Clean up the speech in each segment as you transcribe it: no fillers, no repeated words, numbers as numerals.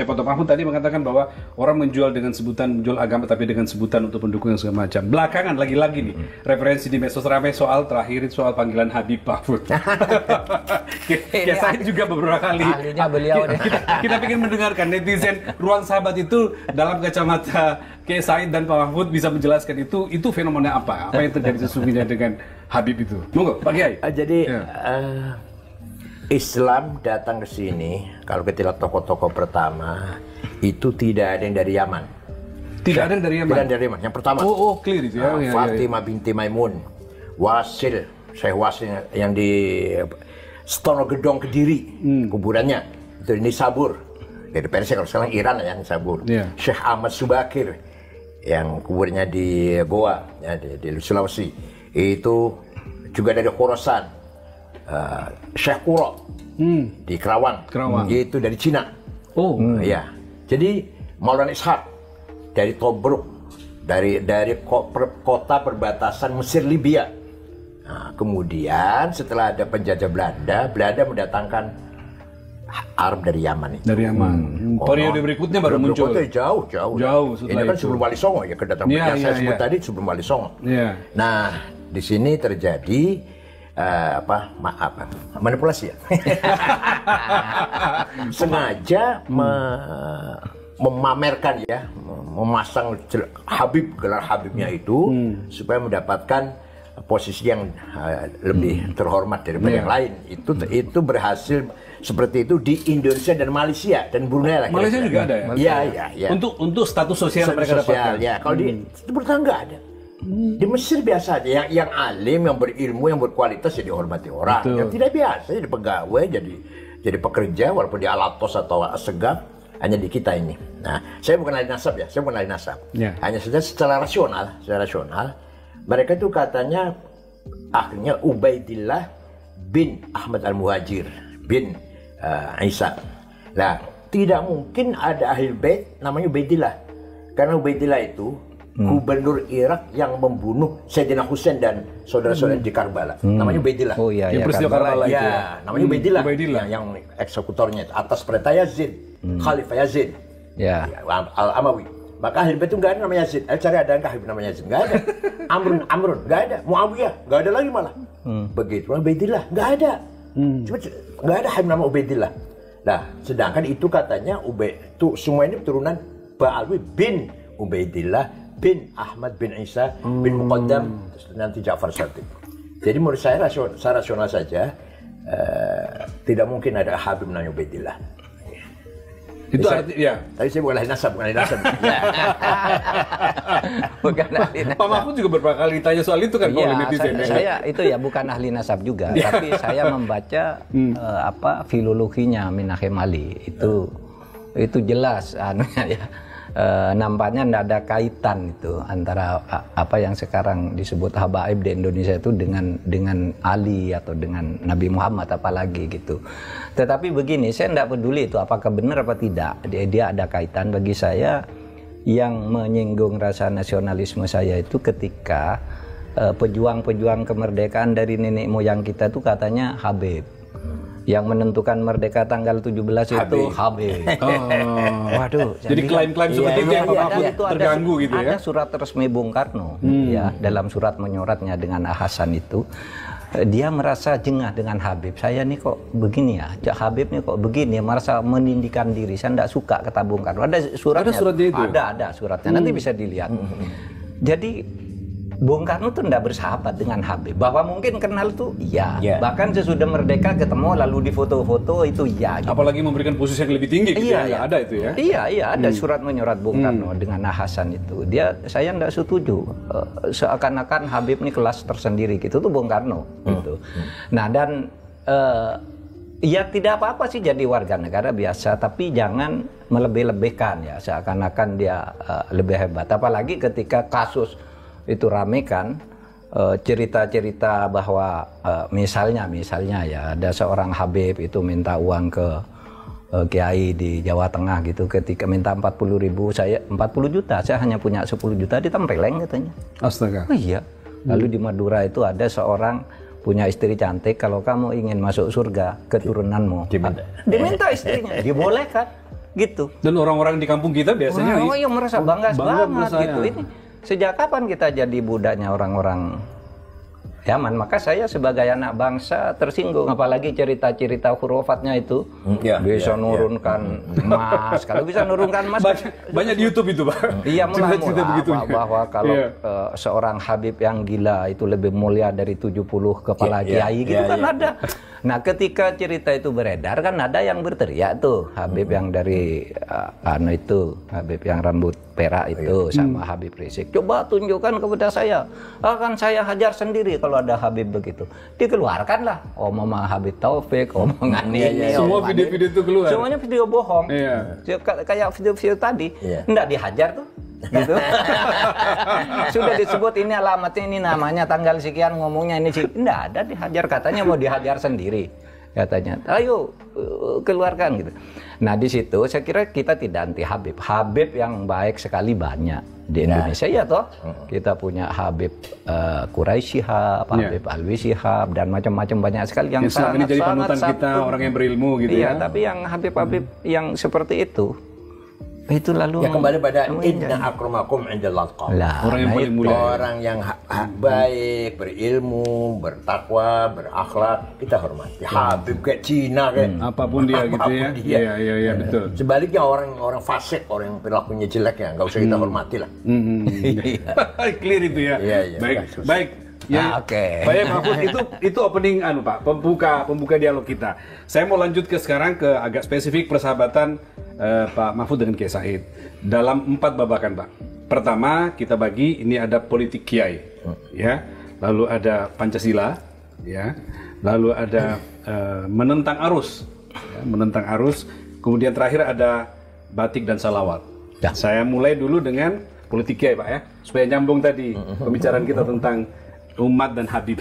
Pak Toto Mahfud tadi mengatakan bahwa orang menjual dengan sebutan menjual agama tapi dengan sebutan untuk pendukung yang segala macam. Belakangan lagi-lagi nih referensi di medsos ramai soal terakhir soal panggilan Habib Mahfud. Ya saya juga beberapa kali. Ahlinya beliau deh. Kita ingin mendengarkan netizen Ruang Sahabat itu dalam kacamata Kiai Said dan Pak Mahfud bisa menjelaskan itu fenomena apa? Apa yang terjadi sesungguhnya dengan Habib itu? Monggo, Pak Kiai. Jadi Islam datang ke sini, kalau kita lihat tokoh-tokoh pertama, itu tidak ada yang dari Yaman. Tidak ada yang dari Yaman? Tidak ada dari Yaman. Yang pertama, clear itu ya. Fatimah binti Maimun, Wasil, Syekh Wasil yang di Stono Gedong Kediri, kuburannya. Itu di Nisabur. Dari Persia, kalau sekarang Iran ya, Nisabur. Syekh Ahmad Subakir, yang kuburnya di Goa, ya, di Sulawesi. Itu juga dari Khorasan. Syekh Kuro di Kerawang, itu dari Cina. Ya. Jadi Maulana Ishaq dari Tobruk, dari kota perbatasan Mesir Libya. Nah, kemudian setelah ada penjajah Belanda mendatangkan Arab dari Yaman itu. Dari Yaman. Periode berikutnya baru muncul. Jauh. Ini kan sebelum Wali Songo ya, kedatangan yang saya sebut tadi sebelum Wali Songo. Nah, di sini terjadi manipulasi ya. Sengaja memamerkan ya, memasang Habib, gelar Habibnya itu supaya mendapatkan posisi yang lebih terhormat daripada yang lain. Itu berhasil seperti itu di Indonesia dan Malaysia dan Brunei. Malaysia juga ada ya? Iya. Untuk status sosial mereka dapatkan. Ya, kalau di Timur Tengah nggak ada. Di Mesir biasa aja, yang alim, yang berilmu, yang berkualitas ya dihormati orang. Yang tidak biasa jadi pegawai, jadi pekerja walaupun di alatos atau segaf, hanya di kita ini. Nah, saya bukan ahli nasab ya, hanya saja secara rasional, mereka itu katanya akhirnya Ubaidillah bin Ahmad Al-Muhajir bin Isa. Nah, tidak mungkin ada ahli bait namanya Ubaidillah, karena Ubaidillah itu gubernur Irak yang membunuh Sayyidina Husain dan saudara-saudara di Karbala. Namanya Ubaidillah. Oh iya, peristiwa Karbala itu. Ya, namanya Ubaidillah. Yang eksekutornya itu atas perintah Yazid, Khalifah Yazid. Al-Amawi. Maka ahli bait itu enggak ada namanya Yazid. Cari ada enggak Habib namanya Yazid? Enggak ada. Amrun enggak ada. Muawiyah enggak ada lagi malah. Begitu Ubaidillah enggak ada. Cuma enggak ada Habib nama Ubaidillah. Nah, sedangkan itu katanya itu semua ini keturunan Ba'alwi bin Ubaidillah bin Ahmad bin Isa bin Muqaddam nanti Ja'far Shadiq. Jadi menurut saya rasional saja, tidak mungkin ada Habib namanya Ubaidillah. Itu artinya, Tapi saya bukan ahli nasab. Bukan ahli nasab. Pak Mahfud juga beberapa kali ditanya soal itu kan, oleh netizen. Saya itu ya bukan ahli nasab juga, tapi saya membaca filologinya Minahim Ali itu jelas anunya ya. Nampaknya tidak ada kaitan itu antara apa yang sekarang disebut habaib di Indonesia itu dengan Ali atau dengan Nabi Muhammad apalagi gitu. Tetapi begini, saya tidak peduli itu apakah benar apa tidak. Dia ada kaitan. Bagi saya yang menyinggung rasa nasionalisme saya itu ketika pejuang-pejuang kemerdekaan dari nenek moyang kita itu katanya Habib. Yang menentukan merdeka tanggal 17 itu Habib. Waduh. Jadi klaim-klaim seperti itu yang Pak Mahfud terganggu gitu ya. Ada surat resmi Bung Karno ya, dalam surat menyoratnya dengan Hasan itu. Dia merasa jengah dengan Habib. Saya nih kok begini ya, Habib nih kok begini, merasa meninggikan diri. Saya tidak suka kata Bung Karno. Ada suratnya. Ada suratnya itu? Ada suratnya. Nanti bisa dilihat. Jadi Bung Karno tuh tidak bersahabat dengan Habib. Bahwa mungkin kenal tuh iya. Bahkan sesudah merdeka ketemu lalu di foto-foto itu iya. Gitu. Apalagi memberikan posisi yang lebih tinggi gitu ya. Ada itu ya. Iya, ada surat menyorat Bung Karno dengan Hasan itu. Saya tidak setuju. Seakan-akan Habib ini kelas tersendiri gitu tuh Bung Karno gitu. Nah, dan ya tidak apa-apa sih jadi warga negara biasa, tapi jangan melebih-lebihkan ya, seakan-akan dia lebih hebat. Apalagi ketika kasus itu rame kan, cerita-cerita bahwa misalnya ya ada seorang Habib itu minta uang ke kiai di Jawa Tengah gitu, ketika minta 40 juta, saya hanya punya 10 juta, ditempeleng katanya. Astaga. Oh iya. Lalu di Madura itu ada seorang punya istri cantik, kalau kamu ingin masuk surga keturunanmu diminta istrinya, dibolehkan. gitu. Dan orang-orang di kampung kita biasanya Oh iya merasa bangga banget merasa, gitu. ya. Ini sejak kapan kita jadi budaknya orang-orang Yaman? Maka saya sebagai anak bangsa tersinggung, apalagi cerita-cerita hurufatnya itu bisa nurunkan emas. Kalau bisa nurunkan emas banyak di YouTube itu, Pak. iya Cerita-cerita begitu. bahwa kalau seorang Habib yang gila itu lebih mulia dari 70 kepala kiai gitu kan ada. Nah, ketika cerita itu beredar kan ada yang berteriak tuh, Habib yang dari Habib yang rambut perak itu sama Habib Rizik. Coba tunjukkan kepada saya. Akan saya hajar sendiri kalau ada Habib begitu. Dikeluarkanlah omongan Habib Taufik, omongan ini. Semua video-video itu keluar. Semuanya video bohong. Kayak video-video tadi. Enggak dihajar tuh. Gitu. Sudah disebut ini alamatnya, ini namanya, tanggal sekian, ngomongnya ini sih. Enggak ada dihajar, katanya mau dihajar sendiri. Katanya, ayo keluarkan gitu. Nah di situ saya kira kita tidak anti Habib. Habib yang baik sekali banyak di Indonesia ya toh. Kita punya Habib Quraisy Shihab, Habib Alwi Shihab dan macam-macam banyak sekali yang selama ini jadi panutan kita, orang yang berilmu gitu ya. Iya, tapi yang Habib-Habib yang seperti itu lalu ya kembali pada inna akramakum indallahi atqakum. Orang yang paling mulia, orang yang baik, berilmu, bertakwa, berakhlak, kita hormati. Habib kayak Cina kayak apapun dia gitu ya. Iya betul. Sebaliknya orang fasik, orang yang perilakunya jelek ya nggak usah kita hormati lah. Clear itu ya. Baik. Ya, oke. Baik, Mahfud, itu opening Pak, pembuka dialog kita. Saya mau lanjut sekarang ke agak spesifik persahabatan Pak Mahfud dengan Kiai Said dalam 4 babakan, Pak. Pertama, kita bagi ini ada politik kiai, ya. Lalu ada Pancasila, ya. Lalu ada menentang arus, Kemudian terakhir ada batik dan salawat. Saya mulai dulu dengan politik kiai, Pak, ya, supaya nyambung tadi pembicaraan kita tentang umat dan Habib.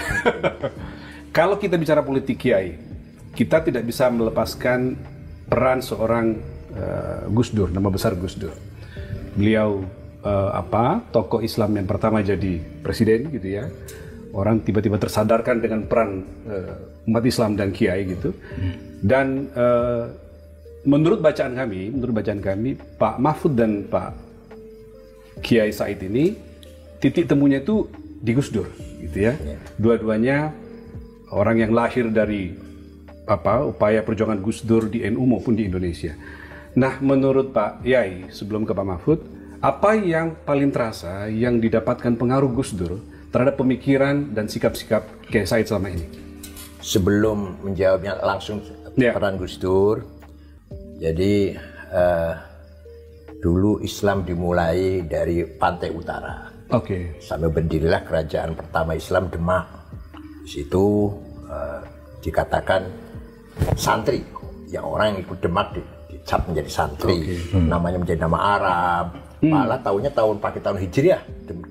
Kalau kita bicara politik kiai, kita tidak bisa melepaskan peran seorang Gus Dur, nama besar Gus Dur. Beliau tokoh Islam yang pertama jadi presiden gitu ya. Orang tiba-tiba tersadarkan dengan peran umat Islam dan kiai gitu. Dan menurut bacaan kami, Pak Mahfud dan Pak Kiai Said ini titik temunya itu di Gus Dur gitu ya. Dua-duanya orang yang lahir dari upaya perjuangan Gus Dur di NU maupun di Indonesia. Nah, menurut Pak Yai, sebelum ke Pak Mahfud, apa yang paling terasa yang didapatkan pengaruh Gus Dur terhadap pemikiran dan sikap-sikap Kiai Said selama ini? Sebelum menjawabnya langsung peran Gus Dur, jadi dulu Islam dimulai dari pantai utara. Sampai berdirilah kerajaan pertama Islam Demak. Di situ dikatakan santri, yang orang yang ikut Demak dicap menjadi santri. Namanya menjadi nama Arab. Malah pakai tahun Hijriah,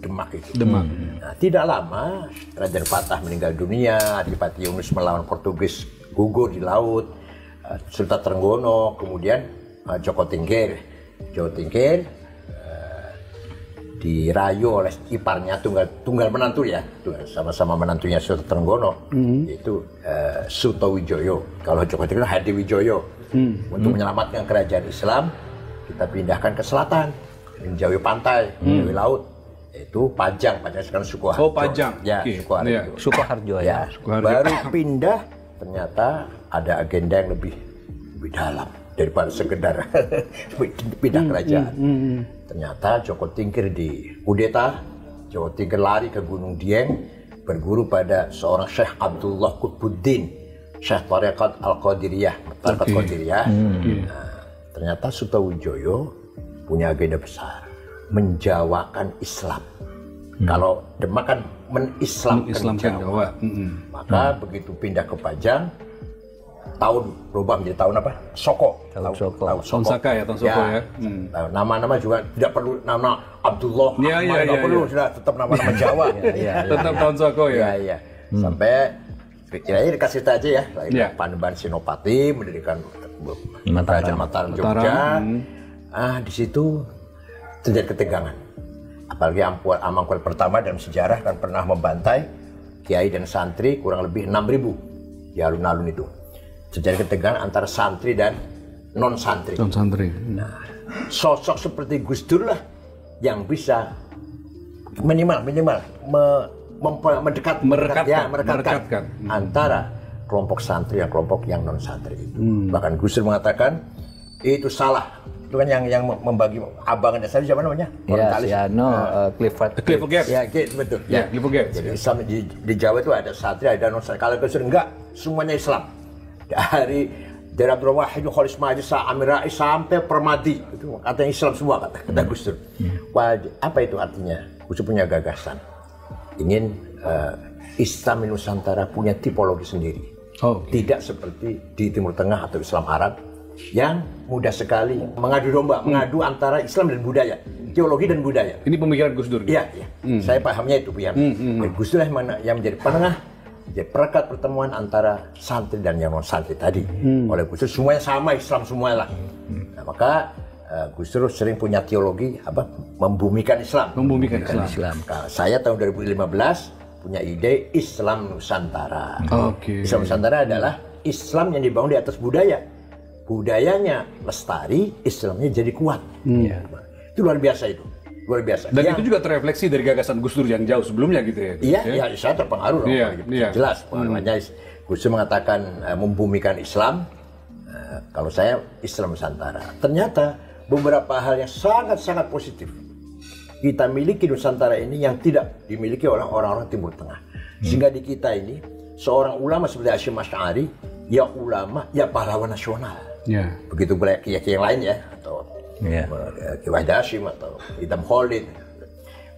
Demak itu. Nah, tidak lama Raja Fatah meninggal dunia, Adipati Yunus melawan Portugis gugur di laut. Sultan Trenggono, kemudian Joko Tingkir dirayu oleh iparnya tunggal menantu ya, sama-sama menantunya Sultan Trenggono, yaitu Sutowijoyo. Kalau Joko Tingkir Hadiwijoyo. Untuk menyelamatkan kerajaan Islam, kita pindahkan ke selatan, menjauhi pantai, menjauhi laut. Itu Pajang sekarang Sukoharjo. Pajang. Ya, Sukoharjo ya. Baru pindah, ternyata ada agenda yang lebih dalam daripada sekedar pindah kerajaan. Ternyata Joko Tingkir dikudeta, Joko Tingkir lari ke Gunung Dieng, berguru pada seorang Syekh Abdullah Qutbuddin, Syekh Tarekat Al-Qadiriyah. Ternyata Sutowijoyo punya agenda besar, menjawakan Islam. Kalau Demak kan menislamkan Jawa. Maka begitu pindah ke Pajang, tahun berubah menjadi tahun apa? Soko. Tahun Soko. Tahun Saka ya, tahun Soko ya. Nama-nama juga tidak perlu nama Abdullah. Tidak perlu, sudah tetap nama-nama Jawa. Tetap tahun Soko ya. Iya. Sampai kira-kira dikasih aja ya. Panembahan Senopati mendirikan Kerajaan Mataram Jogja. Di situ terjadi ketegangan. Apalagi Amangkurat pertama dalam sejarah kan pernah membantai kiai dan santri kurang lebih 6.000 di alun-alun itu. Terjadi ketegangan antara santri dan non santri. Non santri. Nah, sosok seperti Gus Dur lah yang bisa minimal merekatkan antara kelompok santri dan kelompok yang non santri itu. Bahkan Gus Dur mengatakan itu salah. Itu kan yang membagi abangannya saya siapa namanya? Ya, Clifford Geertz. Ya, betul. Ya, Clifford Geertz. Jadi Islam di Jawa itu ada santri, ada non santri. Kalau Gus Dur enggak, semuanya Islam. Dari Abdul Wahid, Khalis Majid, Amir Rais sampai Permadi itu katanya Islam semua kata Gus Dur. Apa itu artinya? Gus Dur punya gagasan ingin Islam di Nusantara punya tipologi sendiri. Tidak seperti di Timur Tengah atau Islam Arab yang mudah sekali mengadu domba, mengadu antara Islam dan budaya, teologi dan budaya. Ini pemikiran Gus Dur. Iya. Saya pahamnya itu Gus Dur yang menjadi penengah, jadi perekat pertemuan antara santri dan yang non santri tadi. Oleh Gus Dur semuanya sama, Islam semuanya lah. Nah, maka Gus Dur sering punya teologi membumikan Islam. Islam. Nah, saya tahun 2015 punya ide Islam Nusantara. Islam Nusantara adalah Islam yang dibangun di atas budaya. Budayanya lestari, Islamnya jadi kuat. Itu luar biasa itu. Luar biasa. Dan itu juga terrefleksi dari gagasan Gus Dur yang jauh sebelumnya gitu ya. Iya, saya terpengaruh. Jelas pengaruhnya. Gus Dur mengatakan membumikan Islam. Kalau saya Islam Nusantara. Ternyata beberapa hal yang sangat-sangat positif kita miliki Nusantara ini yang tidak dimiliki oleh orang-orang Timur Tengah. Sehingga di kita ini seorang ulama seperti Hasyim Asy'ari, ya ulama, ya pahlawan nasional. Begitu pula kiai-kiai yang lain ya, atau Kiai Wahid Hasyim atau Idham Khalid.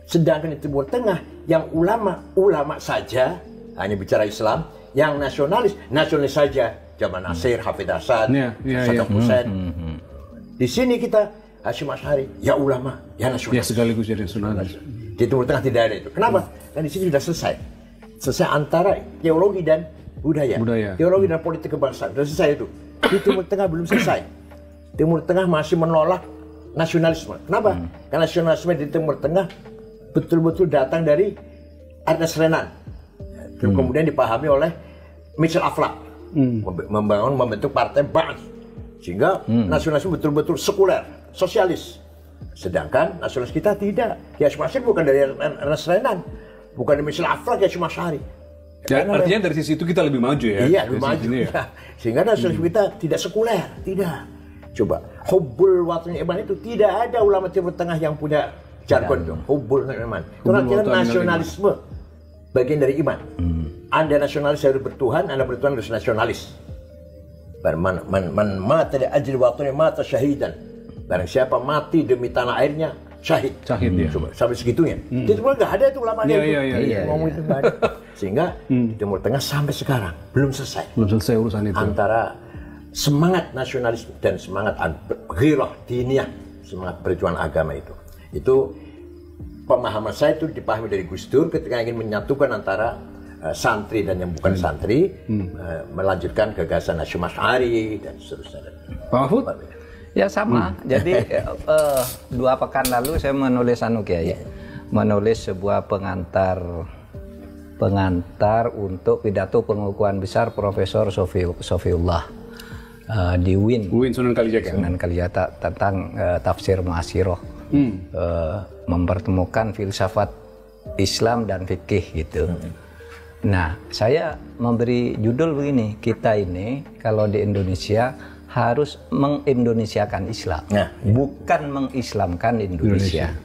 Sedangkan di Timur Tengah yang ulama saja hanya bicara Islam, yang nasionalis saja. Jamal Nasir, Hafidh Hasan, Saddam Hussein. Di sini kita Hasyim Asy'ari, ya ulama, ya nasionalis. Ya sekaligus jadi nasionalis. Di Timur Tengah tidak ada itu. Kenapa? Kan di sini sudah selesai. Selesai antara teologi dan budaya. Teologi dan politik kebangsaan sudah selesai itu. Di Timur Tengah belum selesai. Timur Tengah masih menolak nasionalisme. Kenapa? Karena nasionalisme di Timur Tengah betul-betul datang dari Ernest Renan. Kemudian dipahami oleh Michel Aflaq. Membentuk partai Ba'ath. Sehingga nasionalisme betul-betul sekuler, sosialis. Sedangkan nasionalis kita tidak. Kiai Hasyim Asy'ari bukan dari Ernest Renan, bukan dari Michel Aflaq, Kiai Hasyim Asy'ari. Artinya dari sisi itu kita lebih maju ya? Iya, lebih maju. Ya. Sehingga nasionalisme kita tidak sekuler, tidak. Coba, hubbul watani iman itu tidak ada ulama Timur Tengah yang punya jargon itu. Hubbul iman. Karena kita nasionalisme bagian dari iman. Anda nasionalis harus bertuhan, Anda bertuhan harus nasionalis. Man mata li ajli watani mata syahidan. Barang siapa mati demi tanah airnya syahid. Ya. Coba sampai segitunya. Di Timur nggak ada itu ulama itu. Ngomong itu nggak ada. Sehingga di Timur Tengah sampai sekarang belum selesai. Urusan itu. Antara semangat nasionalis dan semangat ghirah diniyah, semangat perjuangan agama itu. Itu pemahaman saya itu dipahami dari Gus Dur ketika ingin menyatukan antara santri dan yang bukan santri, melanjutkan gagasan Hasyim Asy'ari dan seterusnya. Pak Mahfud? Ya sama. Jadi 2 pekan lalu saya menulis menulis sebuah pengantar untuk pidato pengukuhan besar Profesor Sofiullah di UIN Sunan Kalijaga tentang tafsir Mu'asyiroh, mempertemukan filsafat Islam dan fikih gitu. Nah, saya memberi judul begini, kita ini kalau di Indonesia harus mengindonesiakan Islam, bukan mengislamkan Indonesia.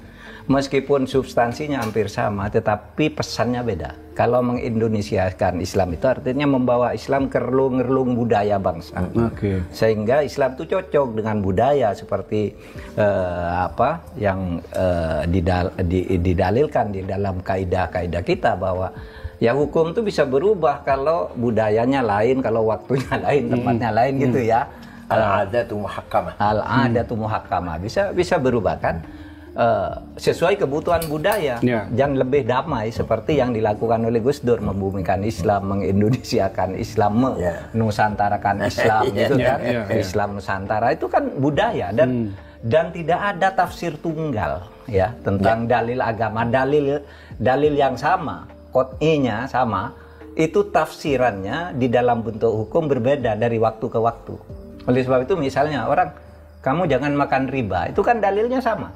Meskipun substansinya hampir sama, tetapi pesannya beda. Kalau mengindonesiakan Islam itu artinya membawa Islam ke relung-relung budaya bangsa. Sehingga Islam itu cocok dengan budaya seperti yang didalilkan di dalam kaidah-kaidah kita bahwa ya hukum itu bisa berubah kalau budayanya lain, kalau waktunya lain, tempatnya lain gitu ya. Al-adatu muhakkamah. Al-adatu muhakkamah. Bisa berubah kan? Sesuai kebutuhan budaya. Jangan lebih damai seperti yang dilakukan oleh Gus Dur, membumikan Islam, mengindonesiakan Islam, nusantarakan Islam gitu kan. Islam Nusantara itu kan budaya dan tidak ada tafsir tunggal ya tentang dalil agama, dalil yang sama. Qot'inya sama, itu tafsirannya di dalam bentuk hukum berbeda dari waktu ke waktu. Oleh sebab itu misalnya orang, kamu jangan makan riba, itu kan dalilnya sama.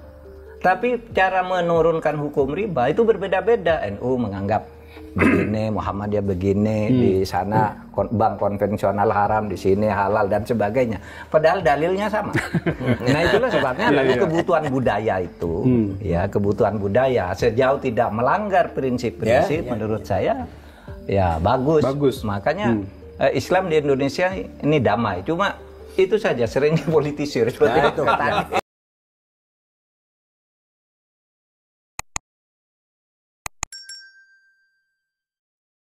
Tapi cara menurunkan hukum riba itu berbeda-beda. NU menganggap begini, Muhammadiyah begini, di sana bank konvensional haram, di sini halal dan sebagainya. Padahal dalilnya sama. Nah itulah sebabnya lagi kebutuhan budaya itu, ya kebutuhan budaya sejauh tidak melanggar prinsip-prinsip, menurut saya ya bagus. Makanya Islam di Indonesia ini damai. Cuma itu saja sering dipolitisir seperti itu tadi.